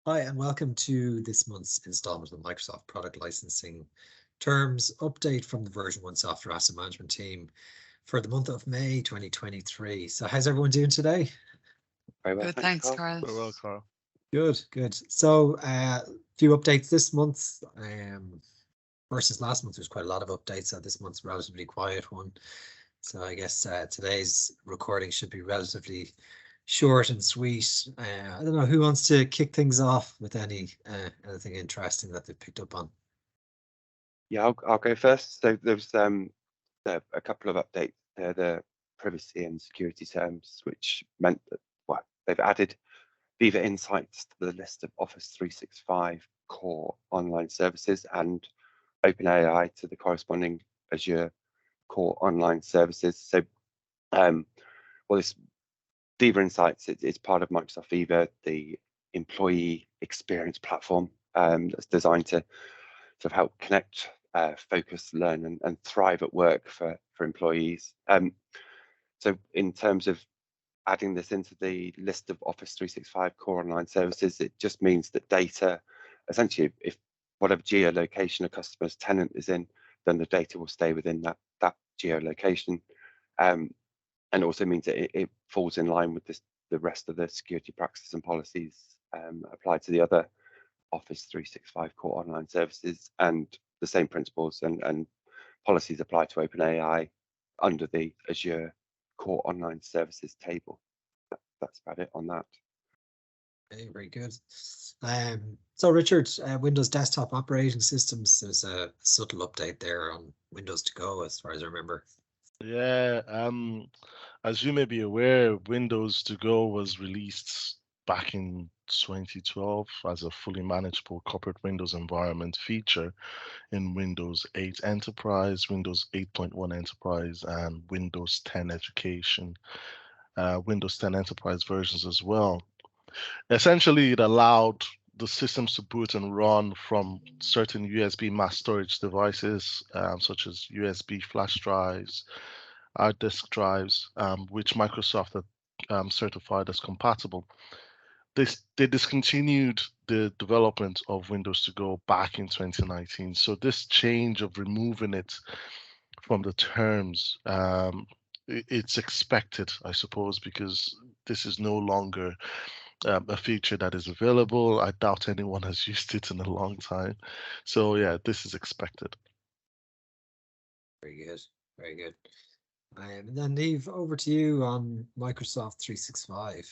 Hi, and welcome to this month's installment of the Microsoft Product Licensing Terms update from the version 1 software asset management team for the month of May 2023. So how's everyone doing today? Very well, Good, thanks, thanks, Carl. Carl. Very well, Carl. Good, good. So few updates this month. Versus last month, there's quite a lot of updates. So this month's a relatively quiet one. So I guess today's recording should be relatively short and sweet. I don't know who wants to kick things off with anything interesting that they've picked up on. Yeah, I'll go first. So there's a couple of updates to the privacy and security terms, which meant that they've added Viva Insights to the list of Office 365 core online services and OpenAI to the corresponding Azure core online services. So, this Viva Insights it's part of Microsoft Viva, the employee experience platform that's designed to sort of help connect, focus, learn, and thrive at work for employees. So in terms of adding this into the list of Office 365 core online services, it just means that data, essentially, if whatever geolocation a customer's tenant is in, then the data will stay within that geolocation. And also means that it falls in line with the rest of the security practices and policies applied to the other Office 365 core online services, and the same principles and policies apply to OpenAI under the Azure core online services table. That's about it on that. Okay, very good. So Richard, Windows desktop operating systems, there's a subtle update there on Windows to Go, as far as I remember. Yeah, as you may be aware, Windows to Go was released back in 2012 as a fully manageable corporate Windows environment feature in Windows 8 Enterprise, Windows 8.1 Enterprise, and Windows 10 Education, Windows 10 Enterprise versions as well. Essentially, it allowed the systems to boot and run from certain USB mass storage devices, such as USB flash drives, hard disk drives, which Microsoft had certified as compatible. They discontinued the development of Windows to Go back in 2019. So this change of removing it from the terms, it's expected, I suppose, because this is no longer a feature that is available. I doubt anyone has used it in a long time. So yeah, this is expected. Very good, very good. And then Neve, over to you on Microsoft 365.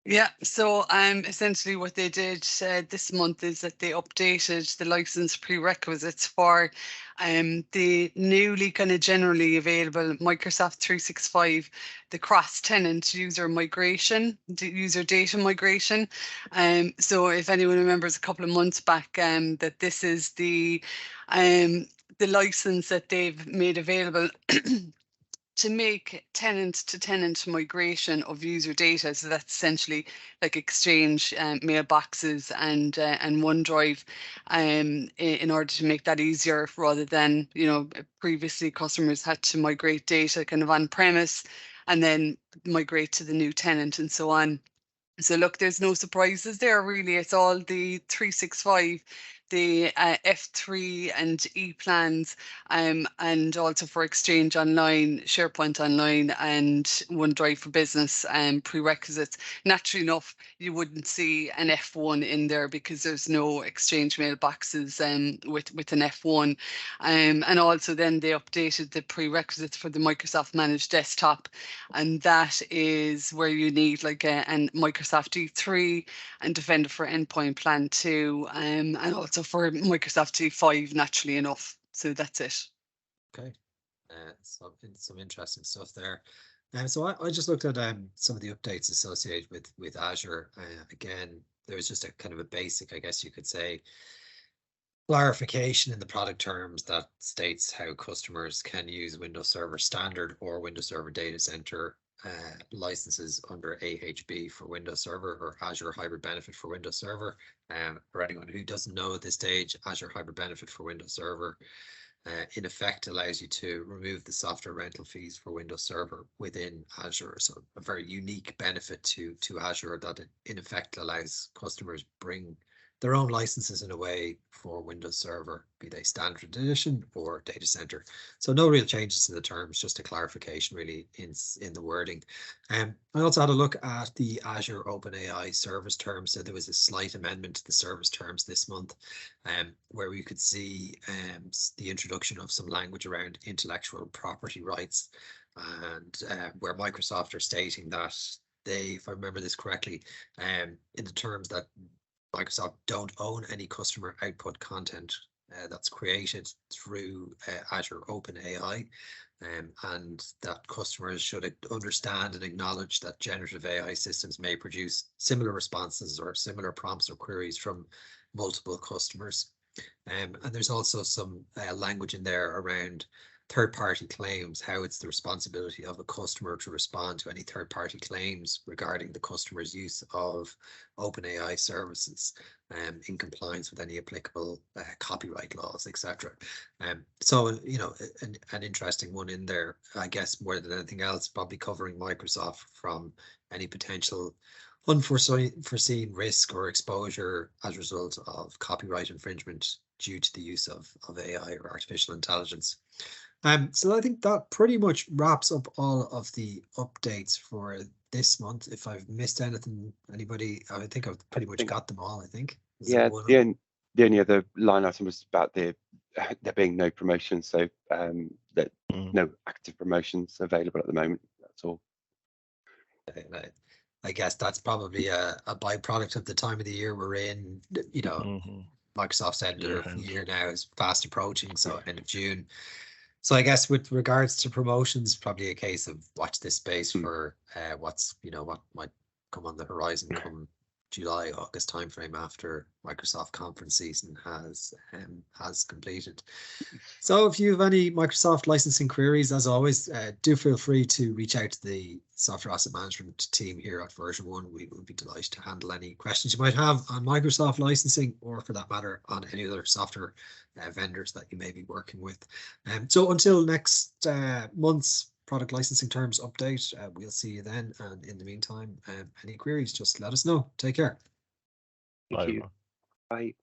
Yeah, so essentially what they did this month is that they updated the license prerequisites for the newly kind of generally available Microsoft 365, the cross-tenant user migration, the user data migration. So if anyone remembers a couple of months back, that this is the license that they've made available to make tenant-to-tenant migration of user data. So that's essentially like Exchange, mailboxes, and OneDrive, in order to make that easier, rather than previously customers had to migrate data kind of on premise and then migrate to the new tenant and so on. So look, there's no surprises there really. It's all the 365, the F3 and E plans, and also for Exchange Online, SharePoint Online, and OneDrive for Business prerequisites. Naturally enough, you wouldn't see an F1 in there because there's no Exchange mailboxes with an F1. And also then they updated the prerequisites for the Microsoft Managed Desktop, and that is where you need like a Microsoft E3 and Defender for Endpoint Plan 2, and also for Microsoft E5, naturally enough. So that's it. Okay, some interesting stuff there. So I just looked at some of the updates associated with Azure. Again, there was just a kind of a basic, I guess you could say, clarification in the product terms that states how customers can use Windows Server Standard or Windows Server Data Center licenses under AHB for Windows Server, or Azure Hybrid Benefit for Windows Server. For anyone who doesn't know at this stage, Azure Hybrid Benefit for Windows Server in effect allows you to remove the software rental fees for Windows Server within Azure. So a very unique benefit to Azure that it in effect allows customers bring their own licenses in a way for Windows Server, be they standard edition or data center. So no real changes to the terms, just a clarification really in the wording. I also had a look at the Azure OpenAI service terms. So there was a slight amendment to the service terms this month, where we could see the introduction of some language around intellectual property rights, and where Microsoft are stating that they, if I remember this correctly, in the terms that Microsoft don't own any customer output content that's created through Azure OpenAI, and that customers should understand and acknowledge that generative AI systems may produce similar responses or similar prompts or queries from multiple customers. And there's also some language in there around third-party claims, how it's the responsibility of a customer to respond to any third-party claims regarding the customer's use of OpenAI services, in compliance with any applicable copyright laws, etc. So, you know, an interesting one in there, I guess, more than anything else, probably covering Microsoft from any potential unforeseen risk or exposure as a result of copyright infringement due to the use of AI or artificial intelligence. So I think that pretty much wraps up all of the updates for this month. If I've missed anything, anybody, I think I've pretty much got them all, I think. Yeah, the only other line item was about there being no promotions, so that no active promotions available at the moment. That's all. I guess that's probably a byproduct of the time of the year we're in. You know, Microsoft's end of the year now is fast approaching, so end of June. So I guess with regards to promotions, probably a case of watch this space for what's, you know, what might come on the horizon come July, August timeframe after Microsoft conference season has completed. So if you have any Microsoft licensing queries, as always, do feel free to reach out to the software asset management team here at Version 1. We will be delighted to handle any questions you might have on Microsoft licensing, or for that matter, on any other software vendors that you may be working with. So until next month's product licensing terms update, we'll see you then. And in the meantime, any queries, just let us know. Take care. Thank you. Bye.